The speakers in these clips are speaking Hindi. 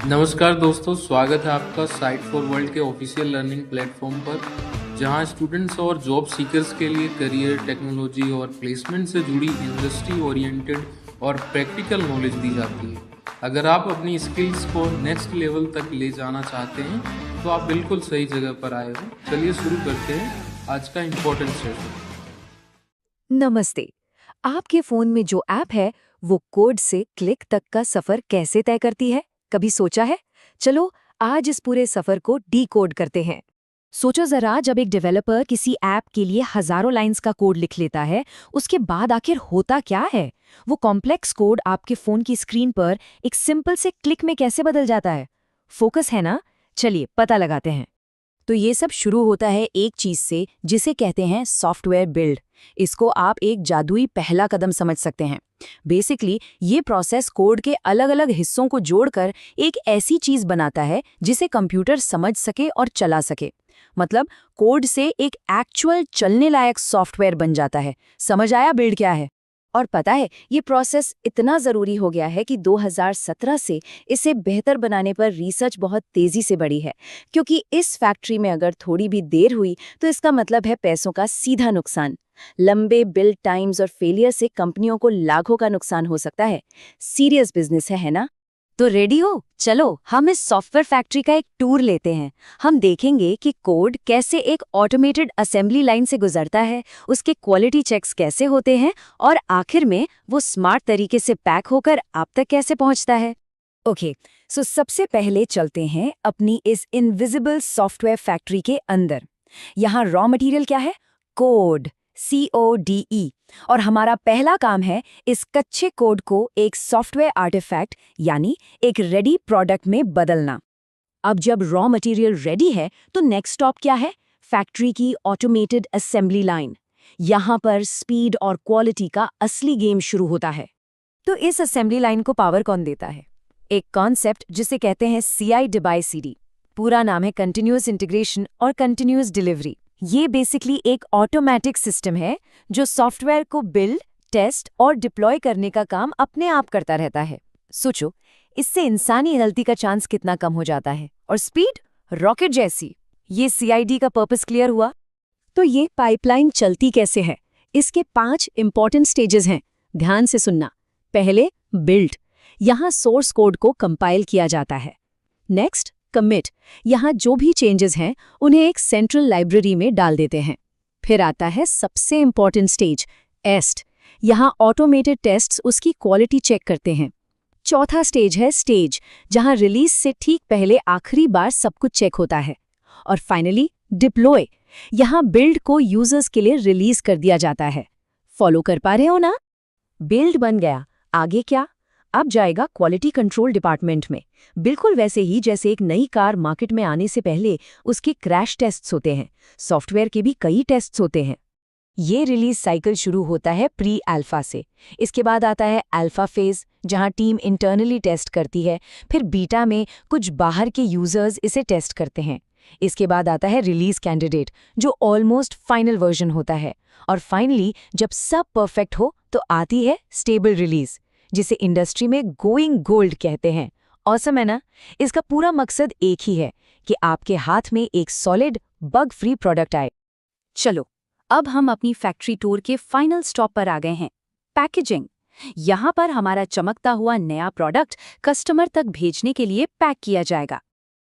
नमस्कार दोस्तों, स्वागत है आपका साइट फॉर वर्ल्ड के ऑफिशियल लर्निंग प्लेटफॉर्म पर, जहां स्टूडेंट्स और जॉब सीकर्स के लिए करियर, टेक्नोलॉजी और प्लेसमेंट से जुड़ी इंडस्ट्री ओरिएंटेड और प्रैक्टिकल नॉलेज दी जाती है। अगर आप अपनी स्किल्स को नेक्स्ट लेवल तक ले जाना चाहते हैं तो आप बिल्कुल सही जगह पर आए हो। चलिए शुरू करते हैं आज का इम्पोर्टेंट सेशन। नमस्ते। आपके फोन में जो ऐप है वो कोड से क्लिक तक का सफर कैसे तय करती है? कभी सोचा है? चलो आज इस पूरे सफर को डीकोड करते हैं। सोचो जरा, जब एक डेवलपर किसी ऐप के लिए हजारों लाइंस का कोड लिख लेता है, उसके बाद आखिर होता क्या है? वो कॉम्प्लेक्स कोड आपके फोन की स्क्रीन पर एक सिंपल से क्लिक में कैसे बदल जाता है? फोकस है ना? चलिए पता लगाते हैं। तो ये सब शुरू होता है एक चीज से जिसे कहते हैं सॉफ्टवेयर बिल्ड। इसको आप एक जादुई पहला कदम समझ सकते हैं। बेसिकली ये प्रोसेस कोड के अलग अलग हिस्सों को जोड़कर एक ऐसी चीज बनाता है जिसे कंप्यूटर समझ सके और चला सके। मतलब कोड से एक एक्चुअल चलने लायक सॉफ्टवेयर बन जाता है। समझ आया बिल्ड क्या है? और पता है, ये प्रोसेस इतना ज़रूरी हो गया है कि 2017 से इसे बेहतर बनाने पर रिसर्च बहुत तेज़ी से बढ़ी है, क्योंकि इस फैक्ट्री में अगर थोड़ी भी देर हुई तो इसका मतलब है पैसों का सीधा नुकसान। लंबे बिल्ड टाइम्स और फेलियर से कंपनियों को लाखों का नुकसान हो सकता है। सीरियस बिजनेस है ना? तो रेडी हो? चलो हम इस सॉफ्टवेयर फैक्ट्री का एक टूर लेते हैं। हम देखेंगे कि कोड कैसे एक ऑटोमेटेड असेंबली लाइन से गुजरता है, उसके क्वालिटी चेक्स कैसे होते हैं और आखिर में वो स्मार्ट तरीके से पैक होकर आप तक कैसे पहुंचता है। ओके, सो सबसे पहले चलते हैं अपनी इस इनविजिबल सॉफ्टवेयर फैक्ट्री के अंदर। यहाँ रॉ मटेरियल क्या है? Code, CODE। और हमारा पहला काम है इस कच्चे कोड को एक सॉफ्टवेयर आर्टिफैक्ट यानी एक रेडी प्रोडक्ट में बदलना। अब जब रॉ मटेरियल रेडी है तो नेक्स्ट स्टॉप क्या है? फैक्ट्री की ऑटोमेटेड असेंबली लाइन। यहाँ पर स्पीड और क्वालिटी का असली गेम शुरू होता है। तो इस असेंबली लाइन को पावर कौन देता है? एक कॉन्सेप्ट जिसे कहते हैं CI/CD। पूरा नाम है कंटिन्यूअस इंटीग्रेशन और कंटिन्यूअस डिलीवरी। ये बेसिकली एक ऑटोमेटिक सिस्टम है जो सॉफ्टवेयर को बिल्ड, टेस्ट और डिप्लॉय करने का काम अपने आप करता रहता है। सोचो, इससे इंसानी गलती का चांस कितना कम हो जाता है, और स्पीड रॉकेट जैसी। ये CID का पर्पस क्लियर हुआ? तो ये पाइपलाइन चलती कैसे है? इसके 5 इंपॉर्टेंट स्टेजेस हैं, ध्यान से सुनना। पहले बिल्ड, यहाँ सोर्स कोड को कंपाइल किया जाता है। नेक्स्ट कमिट, यहाँ जो भी चेंजेस हैं उन्हें एक सेंट्रल लाइब्रेरी में डाल देते हैं। फिर आता है सबसे इंपॉर्टेंट स्टेज टेस्ट, यहाँ ऑटोमेटेड टेस्ट्स उसकी क्वालिटी चेक करते हैं। चौथा स्टेज है स्टेज, जहाँ रिलीज से ठीक पहले आखिरी बार सब कुछ चेक होता है। और फाइनली डिप्लॉय, यहाँ बिल्ड को यूजर्स के लिए रिलीज कर दिया जाता है। फॉलो कर पा रहे हो ना? बिल्ड बन गया, आगे क्या? अब जाएगा क्वालिटी कंट्रोल डिपार्टमेंट में। बिल्कुल वैसे ही जैसे एक नई कार मार्केट में आने से पहले उसके क्रैश टेस्ट्स होते हैं, सॉफ्टवेयर के भी कई टेस्ट्स होते हैं। ये रिलीज साइकिल शुरू होता है प्री अल्फा से। इसके बाद आता है अल्फा फेज, जहां टीम इंटरनली टेस्ट करती है। फिर बीटा में कुछ बाहर के यूजर्स इसे टेस्ट करते हैं। इसके बाद आता है रिलीज कैंडिडेट, जो ऑलमोस्ट फाइनल वर्जन होता है। और फाइनली जब सब परफेक्ट हो तो आती है स्टेबल रिलीज, जिसे इंडस्ट्री में गोइंग गोल्ड कहते हैं। ऑसम है ना? इसका पूरा मकसद एक ही है कि आपके हाथ में एक सॉलिड बग फ्री प्रोडक्ट आए। चलो अब हम अपनी फैक्ट्री टूर के फाइनल स्टॉप पर आ गए हैं, पैकेजिंग। यहाँ पर हमारा चमकता हुआ नया प्रोडक्ट कस्टमर तक भेजने के लिए पैक किया जाएगा।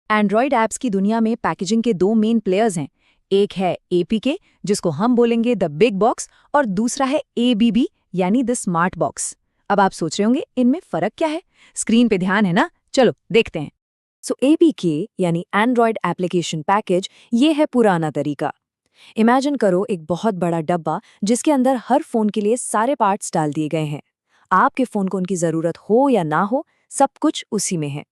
एंड्रॉयड ऐप्स की दुनिया में पैकेजिंग के 2 मेन प्लेयर्स हैं। एक है APK, जिसको हम बोलेंगे द बिग बॉक्स, और दूसरा है ABB यानी द स्मार्ट बॉक्स। अब आप सोच रहे होंगे इनमें फर्क क्या है? स्क्रीन पे ध्यान है ना? चलो देखते हैं। सो APK यानी एंड्रॉयड एप्लीकेशन पैकेज, ये है पुराना तरीका। इमेजिन करो एक बहुत बड़ा डब्बा जिसके अंदर हर फोन के लिए सारे पार्ट्स डाल दिए गए हैं। आपके फोन को उनकी जरूरत हो या ना हो, सब कुछ उसी में है।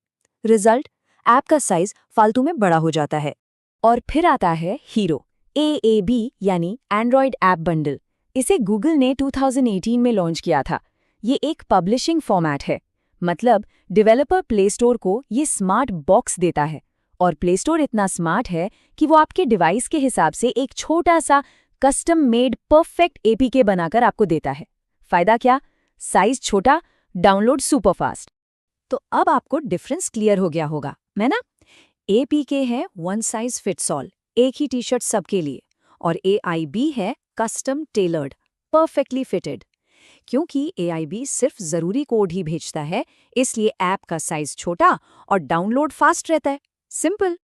रिजल्ट, ऐप का साइज फालतू में बड़ा हो जाता है। और फिर आता है हीरो, AAB यानी एंड्रॉयड ऐप बंडल। इसे गूगल ने 2018 में लॉन्च किया था। ये एक पब्लिशिंग फॉर्मेट है, मतलब डेवलपर प्ले स्टोर को ये स्मार्ट बॉक्स देता है, और प्ले स्टोर इतना स्मार्ट है कि वो आपके डिवाइस के हिसाब से एक छोटा सा कस्टम मेड परफेक्ट APK बनाकर आपको देता है। फायदा क्या? साइज छोटा, डाउनलोड सुपर फास्ट। तो अब आपको डिफरेंस क्लियर हो गया होगा, है ना? APK है वन साइज फिट्स ऑल, एक ही टी शर्ट सबके लिए, और AIB है कस्टम टेलर्ड, परफेक्टली फिटेड। क्योंकि AIB सिर्फ जरूरी कोड ही भेजता है, इसलिए ऐप का साइज छोटा और डाउनलोड फास्ट रहता है। सिंपल।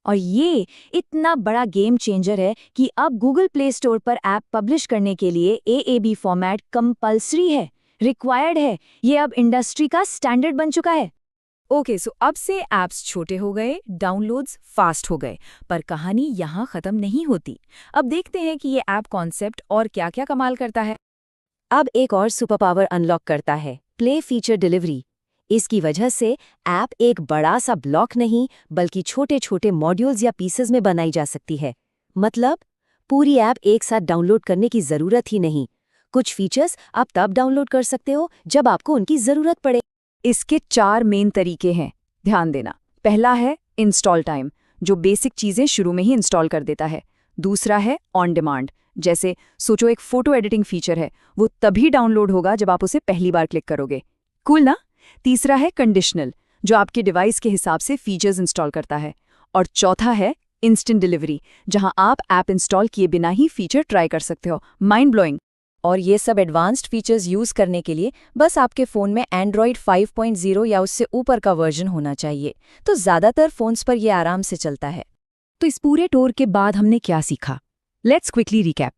और ये इतना बड़ा गेम चेंजर है कि अब गूगल प्ले स्टोर पर ऐप पब्लिश करने के लिए AAB फॉर्मेट कंपल्सरी है, रिक्वायर्ड है। ये अब इंडस्ट्री का स्टैंडर्ड बन चुका है। ओके, सो अब से ऐप्स छोटे हो गए, डाउनलोड्स फास्ट हो गए, पर कहानी यहाँ खत्म नहीं होती। अब देखते हैं कि ये ऐप कॉन्सेप्ट और क्या-क्या कमाल करता है। अब एक और सुपर पावर अनलॉक करता है, प्ले फीचर डिलीवरी। इसकी वजह से ऐप एक बड़ा सा ब्लॉक नहीं, बल्कि छोटे छोटे मॉड्यूल्स या पीसेस में बनाई जा सकती है। मतलब पूरी ऐप एक साथ डाउनलोड करने की जरूरत ही नहीं। कुछ फीचर्स आप तब डाउनलोड कर सकते हो जब आपको उनकी जरूरत पड़े। इसके 4 मेन तरीके हैं, ध्यान देना। पहला है इंस्टॉल टाइम, जो बेसिक चीजें शुरू में ही इंस्टॉल कर देता है। दूसरा है ऑन डिमांड, जैसे सोचो एक फोटो एडिटिंग फीचर है, वो तभी डाउनलोड होगा जब आप उसे पहली बार क्लिक करोगे। कूल ना? तीसरा है कंडीशनल, जो आपके डिवाइस के हिसाब से फीचर्स इंस्टॉल करता है। और चौथा है इंस्टेंट डिलीवरी, जहां आप ऐप इंस्टॉल किए बिना ही फीचर ट्राई कर सकते हो। Mind blowing. और ये सब एडवांस्ड फीचर्स यूज करने के लिए बस आपके फ़ोन में Android 5.0 या उससे ऊपर का वर्जन होना चाहिए, तो ज़्यादातर फ़ोन्स पर यह आराम से चलता है। तो इस पूरे टूर के बाद हमने क्या सीखा? Let's quickly recap.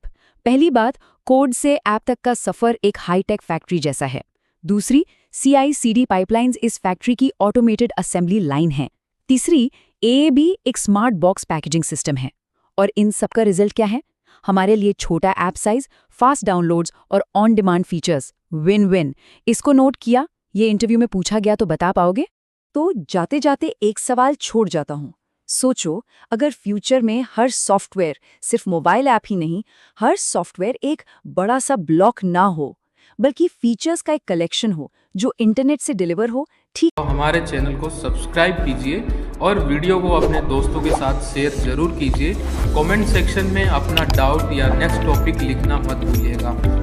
पहली बात, कोड से ऐप तक का सफ़र एक हाईटेक फैक्ट्री जैसा है। दूसरी, CI/CD पाइपलाइंस इस फैक्ट्री की ऑटोमेटेड असेंबली लाइन है। तीसरी, AAB एक स्मार्ट बॉक्स पैकेजिंग सिस्टम है। और इन सब का रिजल्ट क्या है? हमारे लिए छोटा ऐप साइज, फास्ट डाउनलोड्स और on demand features. Win win. इसको नोट किया? ये इंटरव्यू में पूछा गया तो बता पाओगे? तो जाते जाते एक सवाल छोड़ जाता हूँ। सोचो, अगर फ्यूचर में हर सॉफ्टवेयर, सिर्फ मोबाइल ऐप ही नहीं, हर सॉफ्टवेयर एक बड़ा सा ब्लॉक ना हो, बल्कि फीचर्स का एक कलेक्शन हो जो इंटरनेट से डिलीवर हो। ठीक, तो हमारे चैनल को सब्सक्राइब कीजिए और वीडियो को अपने दोस्तों के साथ शेयर जरूर कीजिए। कमेंट सेक्शन में अपना डाउट या नेक्स्ट टॉपिक लिखना मत भूलिएगा।